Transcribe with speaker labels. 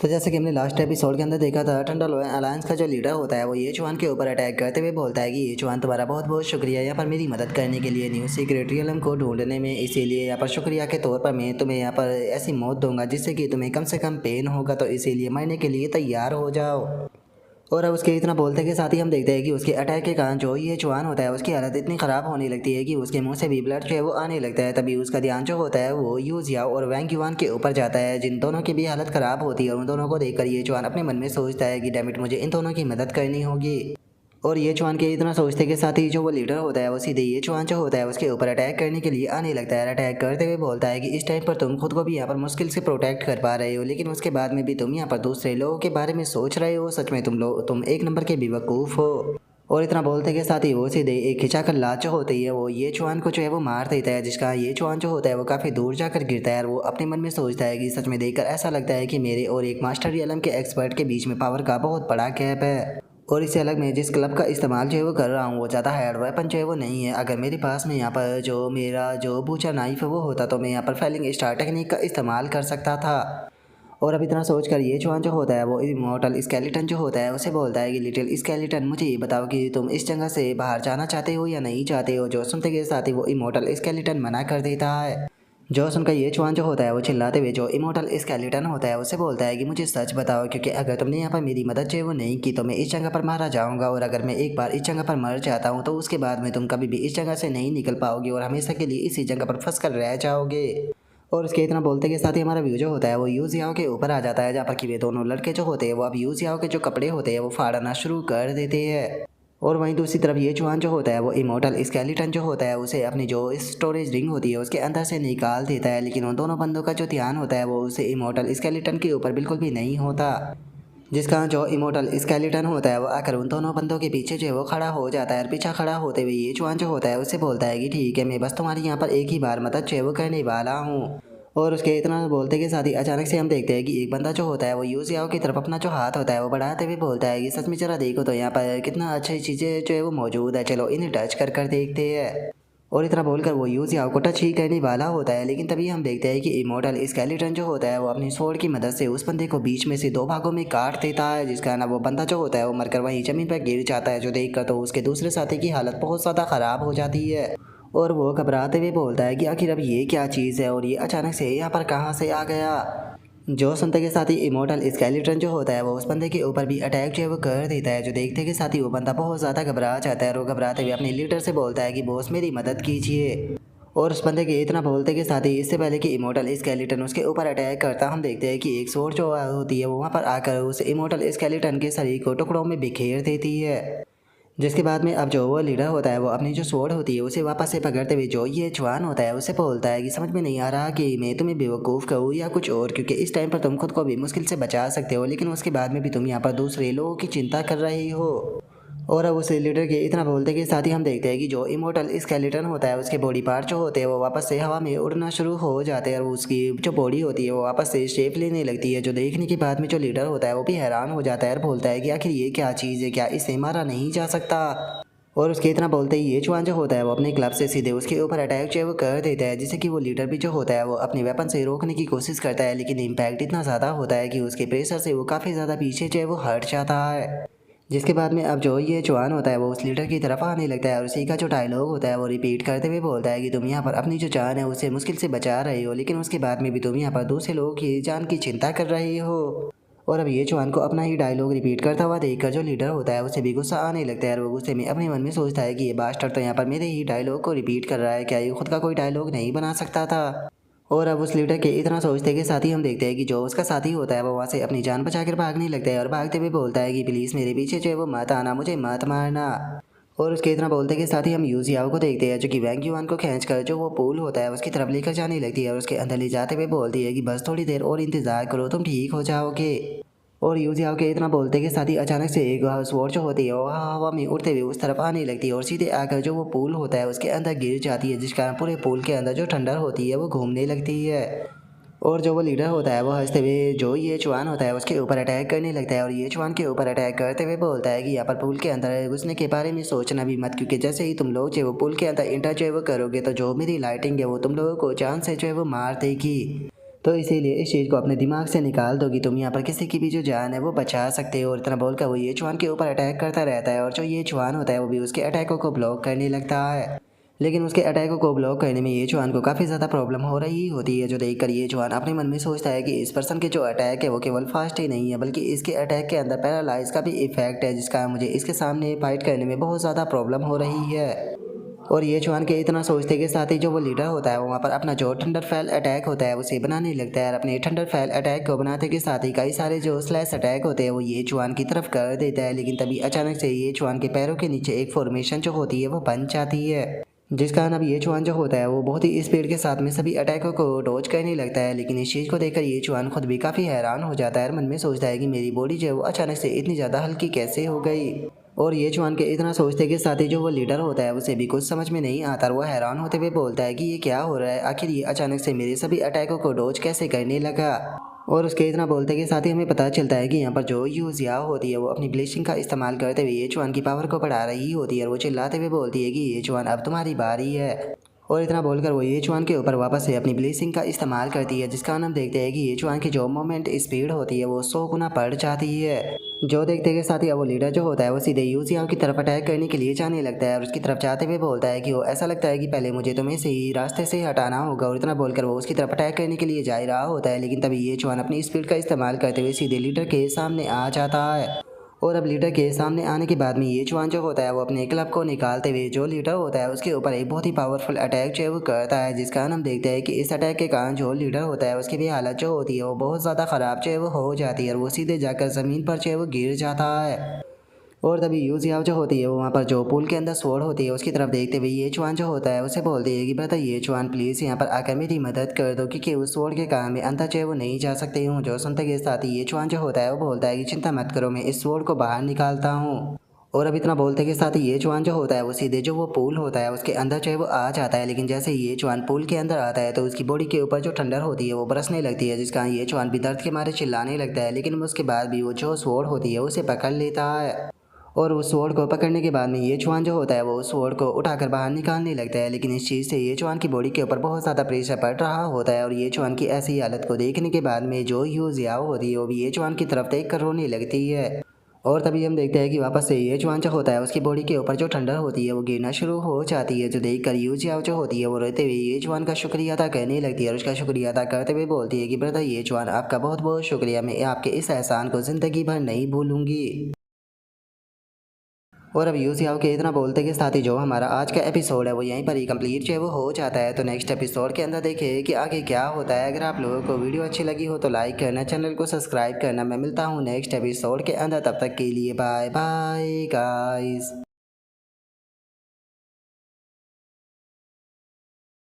Speaker 1: तो जैसे कि हमने लास्ट एपिसोड के अंदर देखा था, ठंडा लोया अलायंस का जो लीडर होता है वो ये चुआन के ऊपर अटैक करते हुए बोलता है कि ये चुआन तुम्हारा बहुत बहुत शुक्रिया यहाँ पर मेरी मदद करने के लिए, न्यू सीक्रेट रियलम को ढूंढने में। इसीलिए यहाँ पर शुक्रिया के तौर पर मैं तुम्हें यहाँ पर ऐसी मौत दूंगा जिससे कि तुम्हें कम से कम पेन होगा, तो इसीलिए मरने के लिए तैयार हो जाओ। और अब उसके इतना बोलते के साथ ही हम देखते हैं कि उसके अटैक के कारण जो ये चुआन होता है उसकी हालत इतनी ख़राब होने लगती है कि उसके मुंह से भी ब्लड जो है वो आने लगता है। तभी उसका ध्यान जो होता है वो यू जियाओ और वैंग युआन के ऊपर जाता है, जिन दोनों की भी हालत ख़राब होती है। उन दोनों को देखकर ये चुआन अपने मन में सोचता है कि डैमिट, मुझे इन दोनों की मदद करनी होगी। और ये चुआन के इतना सोचते के साथ ही जो वो लीडर होता है वो सीधे ये चुआन जो होता है उसके ऊपर अटैक करने के लिए आने लगता है। अटैक करते हुए बोलता है कि इस टाइम पर तुम खुद को भी यहाँ पर मुश्किल से प्रोटेक्ट कर पा रहे हो, लेकिन उसके बाद में भी तुम यहाँ पर दूसरे लोगों के बारे में सोच रहे हो। सच में तुम एक नंबर के बेवकूफ़ हो। और इतना बोलते के साथ ही वो सीधे एक खिंचाकर लात जो होती है वो ये चुआन को जो है वो मार देता है, जिसका ये चुआन जो होता है वो काफ़ी दूर जाकर गिरता है। और वो अपने मन में सोचता है कि सच में देखकर ऐसा लगता है कि मेरे और एक मास्टर रियलम के एक्सपर्ट के बीच में पावर का बहुत बड़ा गैप है। और इससे अलग मैं जिस क्लब का इस्तेमाल जो है वो कर रहा हूँ वो ज़्यादा हार्ड वेपन जो है वो नहीं है। अगर मेरे पास में यहाँ पर जो मेरा जो बूचर नाइफ है वो होता तो मैं यहाँ पर फेलिंग स्टार टेक्निक का इस्तेमाल कर सकता था। और अब इतना सोचकर ये चुआन जो होता है वो इमॉर्टल स्केलेटन जो होता है उसे बोलता है कि लिटिल स्केलेटन, मुझे ये बताओ कि तुम इस जगह से बाहर जाना चाहते हो या नहीं चाहते हो। जो सुनते के साथ ही वो इमॉर्टल स्केलेटन मना कर देता है। जो सुनकर ये चुआन जो होता है वो चिल्लाते हुए जो इमोर्टल स्केलेटन होता है उसे बोलता है कि मुझे सच बताओ, क्योंकि अगर तुमने यहाँ पर मेरी मदद जो है वो नहीं की तो मैं इस जगह पर मारा जाऊंगा। और अगर मैं एक बार इस जगह पर मर जाता हूँ तो उसके बाद में तुम कभी भी इस जगह से नहीं निकल पाओगे और हमेशा के लिए इसी जगह पर फंस कर रह जाओगे। और उसके इतना बोलते के साथ ही हमारा व्यू जो होता है वो यू जियाओ के ऊपर आ जाता है, जहाँ पर कि वे दोनों लड़के जो होते हैं वो अब यू जियाओ के जो कपड़े होते हैं वो फाड़ना शुरू कर देते हैं। और वहीं दूसरी तरफ ये चुआन जो होता है वो इमोर्टल स्केलेटन जो होता है उसे अपनी जो स्टोरेज रिंग होती है उसके अंदर से निकाल देता है, लेकिन उन दोनों बंदों का जो ध्यान होता है वो उसे इमोर्टल स्केलेटन के ऊपर बिल्कुल भी नहीं होता। जिसका जो इमोर्टल स्केलेटन होता है वो आकर उन दोनों बंदों के पीछे जो है वो खड़ा हो जाता है। और पीछा खड़ा होते हुए ये चुआन जो होता है उससे बोलता है कि ठीक है, मैं बस तुम्हारी यहाँ पर एक ही बार मदद जो है वो करने वाला हूँ। और उसके इतना बोलते के साथ ही अचानक से हम देखते हैं कि एक बंदा जो होता है वो यूजियाओ की तरफ अपना जो हाथ होता है वो बढ़ाते हुए बोलता है कि सच में जरा देखो तो यहाँ पर कितना अच्छी चीज़ें जो है वो मौजूद है, चलो इन्हें टच कर कर देखते हैं। और इतना बोलकर वो यूजियाओ को टच ही करने वाला होता है, लेकिन तभी हम देखते हैं कि इमोर्टल स्केलेटन जो होता है वो अपनी स्वॉर्ड की मदद से उस बंदे को बीच में से दो भागों में काट देता है, जिसका ना वो बंदा जो होता है वो मरकर वहीं जमीन पर गिर जाता है। जो देखकर तो उसके दूसरे साथी की हालत बहुत ज़्यादा ख़राब हो जाती है। और वो घबराते हुए बोलता है कि आखिर अब ये क्या चीज़ है और ये अचानक से यहाँ पर कहाँ से आ गया। जो सुनते के साथ ही इमोर्टल स्केलेटन जो होता है वो उस बंदे के ऊपर भी अटैक जो है वो कर देता है। जो देखते के साथ ही वो बंदा बहुत ज़्यादा घबरा जाता है और वो घबराते हुए अपने लीडर से बोलता है कि बॉस मेरी मदद कीजिए। और उस बंदे के इतना बोलते के साथ ही इससे पहले कि इमोर्टल स्केलेटन उसके ऊपर अटैक करता, हम देखते हैं कि एक सोर्ड जो होती है वो वहाँ पर आकर उस इमोर्टल स्केलेटन के शरीर को टुकड़ों में बिखेर देती है। जिसके बाद में अब जो वो लीडर होता है वो अपनी जो स्वॉर्ड होती है उसे वापस से पकड़ते हुए जो ये जवान होता है उसे बोलता है कि समझ में नहीं आ रहा कि मैं तुम्हें बेवकूफ़ कहूँ या कुछ और, क्योंकि इस टाइम पर तुम खुद को भी मुश्किल से बचा सकते हो, लेकिन उसके बाद में भी तुम यहाँ पर दूसरे लोगों की चिंता कर रही हो। और अब उस लीडर के इतना बोलते के साथ ही हम देखते हैं कि जो इमोर्टल स्केलेटन होता है उसके बॉडी पार्ट जो होते हैं वो वापस से हवा में उड़ना शुरू हो जाते हैं और उसकी जो बॉडी होती है वो वापस से शेप लेने लगती है। जो देखने के बाद में जो लीडर होता है वो भी हैरान हो जाता है और बोलता है कि आखिर ये क्या चीज़ है, क्या इसे मारा नहीं जा सकता। और उसके इतना बोलते ही ये चुआन जो होता है वो अपने क्लब से सीधे उसके ऊपर अटैक जो है वो कर देता है, जिससे कि वो लीडर भी जो होता है वो अपने वेपन से रोकने की कोशिश करता है, लेकिन इम्पैक्ट इतना ज़्यादा होता है कि उसके प्रेशर से वो काफ़ी ज़्यादा पीछे जो है वो हट जाता है। जिसके बाद में अब जो ये चुआन होता है वो उस लीडर की तरफ आने लगता है और उसी का जो डायलॉग होता है वो रिपीट करते हुए बोलता है कि तुम यहाँ पर अपनी जो जान है उसे मुश्किल से बचा रहे हो, लेकिन उसके बाद में भी तुम यहाँ पर दूसरे लोगों की जान की चिंता कर रहे हो। और अब ये चौहान को अपना ही डायलॉग रिपीट करता हुआ देखकर जो लीडर होता है उसे भी गुस्सा आने लगता है और वो गुस्से में अपने मन में सोचता है कि ये बास्टर तो यहाँ पर मेरे ही डायलॉग को रिपीट कर रहा है, क्या ये खुद का कोई डायलॉग नहीं बना सकता था। और अब उस लीडर के इतना सोचते के साथ ही हम देखते हैं कि जो उसका साथी होता है वो वहाँ से अपनी जान बचाकर भागने लगता है और भागते हुए बोलता है कि प्लीज़ मेरे पीछे जो है वो मत आना, मुझे मत मारना। और उसके इतना बोलते के साथ ही हम यूजियाओ को देखते हैं जो कि वैंग युआन को खींचकर जो वो पूल होता है उसकी तरफ लेकर जाने लगती है और उसके अंदर ले जाते हुए बोलती है कि बस थोड़ी देर और इंतज़ार करो, तुम ठीक हो जाओगे। और यूजियाओ के इतना बोलते के साथ ही अचानक से एक स्वॉर्ड जो होती है वो हवा में उड़ते हुए उस तरफ आने लगती है और सीधे आकर जो वो पूल होता है उसके अंदर गिर जाती है, जिस कारण पूरे पूल के अंदर जो ठंडर होती है वो घूमने लगती है। और जो वो लीडर होता है वो हंसते हुए जो ये चुआन होता है उसके ऊपर अटैक करने लगता है और ये चुआन के ऊपर अटैक करते हुए बोलता है कि यहाँ पर पुल के अंदर घुसने के बारे में सोचना भी मत, क्योंकि जैसे ही तुम लोग जो है वो पुल के अंदर इंटर जो है वो करोगे तो जो मेरी लाइटिंग है वो तुम लोगों को जान से जो है वो मार देगी। तो इसीलिए इस चीज़ को अपने दिमाग से निकाल दो कि तुम यहाँ पर किसी की भी जो जान है वो बचा सकते हो। और इतना बोलकर वो ये चुआन के ऊपर अटैक करता रहता है और जो ये चुआन होता है वो भी उसके अटैकों को ब्लॉक करने लगता है। लेकिन उसके अटैकों को ब्लॉक करने में ये चुआन को काफ़ी ज़्यादा प्रॉब्लम हो रही होती है, जो देखकर ये चुआन अपने मन में सोचता है कि इस पर्सन के जो अटैक है वो केवल फास्ट ही नहीं है बल्कि इसके अटैक के अंदर पैरालाइज का भी इफेक्ट है, जिसका मुझे इसके सामने फाइट करने में बहुत ज़्यादा प्रॉब्लम हो रही है। और ये चुआन के इतना सोचते के साथ ही जो वो लीडर होता है वो वहाँ पर अपना जो थंडरफेल अटैक होता है उसे बनाने लगता है। और अपने थंडरफेल अटैक को बनाते के साथ ही कई सारे जो स्लैश अटैक होते हैं वो ये चुआन की तरफ कर देता है। लेकिन तभी अचानक से ये चुआन के पैरों के नीचे एक फॉर्मेशन जो होती है वो बन जाती है, जिस कारण अब ये चुआन जो होता है वो बहुत ही स्पीड के साथ में सभी अटैकों को डॉज करने लगता है। लेकिन इस चीज़ को देखकर ये चुआन खुद भी काफ़ी हैरान हो जाता है और मन में सोचता है कि मेरी बॉडी जो है वो अचानक से इतनी ज़्यादा हल्की कैसे हो गई। और ये चुआन के इतना सोचते के साथ ही जो वो लीडर होता है उसे भी कुछ समझ में नहीं आता और वो हैरान होते हुए बोलता है कि ये क्या हो रहा है, आखिर ये अचानक से मेरे सभी अटैकों को डॉज कैसे करने लगा। और उसके इतना बोलते के साथ ही हमें पता चलता है कि यहाँ पर जो यूजिया होती है वो अपनी ब्लीचिंग का इस्तेमाल करते हुए ये चुआन की पावर को बढ़ा रही होती है और वो चिल्लाते हुए बोलती है कि ये चुआन अब तुम्हारी बारी है। और इतना बोलकर वो ये चुआन के ऊपर वापस से अपनी ब्लीचिंग का इस्तेमाल करती है, जिसका हम देखते हैं कि ये चुआन की जो मोमेंट स्पीड होती है वो 100 गुना बढ़ जाती है। जो देखते के साथ ही अब वो लीडर जो होता है वो सीधे यूजियाओ की तरफ अटैक करने के लिए जाने लगता है और उसकी तरफ जाते हुए बोलता है कि वो ऐसा लगता है कि पहले मुझे तुम्हें सही रास्ते से हटाना होगा। और इतना बोलकर वो उसकी तरफ अटैक करने के लिए जा ही रहा होता है, लेकिन तभी ये चुआन अपनी स्पीड का इस्तेमाल करते हुए सीधे लीडर के सामने आ जाता है। और अब लीडर के सामने आने के बाद में ये चुआन जो होता है वो अपने क्लब को निकालते हुए जो लीडर होता है उसके ऊपर एक बहुत ही पावरफुल अटैक जो है वो करता है, जिस कारण हम देखते हैं कि इस अटैक के कारण जो लीडर होता है उसकी भी हालत जो होती है वो बहुत ज़्यादा ख़राब जो है वो हो जाती है और वो सीधे जाकर ज़मीन पर जो है वो गिर जाता है। और तभी यूजियाओ जो होती है वो वहाँ पर जो पूल के अंदर स्वॉर्ड होती है उसकी तरफ देखते हुए ये चुआन जो होता है उसे बोलती है कि ब्रदर ये चुआन प्लीज़ यहाँ पर आकर मेरी मदद कर दो, क्योंकि उस स्वॉर्ड के कारण मैं अंदर जो है वो नहीं जा सकती हूँ। जो सुनते के साथ ही ये चुआन जो होता है वो बोलता है कि चिंता मत करो, मैं इस स्वॉर्ड को बाहर निकालता हूँ। और अब इतना बोलते के साथ ही ये चुआन जो होता है वो सीधे जो वो पूल होता है उसके अंदर जो है वो आ जाता है। लेकिन जैसे ही ये चुआन पूल के अंदर आता है तो उसकी बॉडी के ऊपर जो ठंडर होती है वो बरसने लगती है, जिसका ये चुआन भी दर्द के मारे चिल्लाने लगता है। लेकिन उसके बाद भी वो जो स्वॉर्ड होती है उसे पकड़ लेता है। और उस स्वॉर्ड को पकड़ने के बाद में ये चुआन जो होता है वो उस स्वॉर्ड को उठाकर बाहर निकालने लगता है। लेकिन इस चीज़ से ये चुआन की बॉडी के ऊपर बहुत ज़्यादा प्रेशर पड़ रहा होता है और ये चुआन की ऐसी हालत को देखने के बाद में जो यूजियाओ होती है वो भी ये चुआन की तरफ देख कर रोने लगती है। और तभी हम देखते हैं कि वापस से ये चुआन जो होता है उसकी बॉडी के ऊपर जो ठंडर होती है वो गिरना शुरू हो जाती है, जो देखकर यूजियाओ जो होती है वो रहते हुए ये चुआन का शुक्रिया अदा करने लगती है और उसका शुक्रिया अदा करते हुए बोलती है कि ब्रदर ये चुआन आपका बहुत बहुत शुक्रिया, मैं आपके इस एहसान को ज़िंदगी भर नहीं भूलूंगी। और अब यूजियाओ के इतना बोलते के साथ ही जो हमारा आज का एपिसोड है वो यहीं पर ही कंप्लीट जो है वो हो जाता है। तो नेक्स्ट एपिसोड के अंदर देखिए कि आगे क्या होता है। अगर आप लोगों को वीडियो अच्छी लगी हो तो लाइक करना, चैनल को सब्सक्राइब करना। मैं मिलता हूँ नेक्स्ट एपिसोड के अंदर, तब तक के लिए बाय बाय गाइस।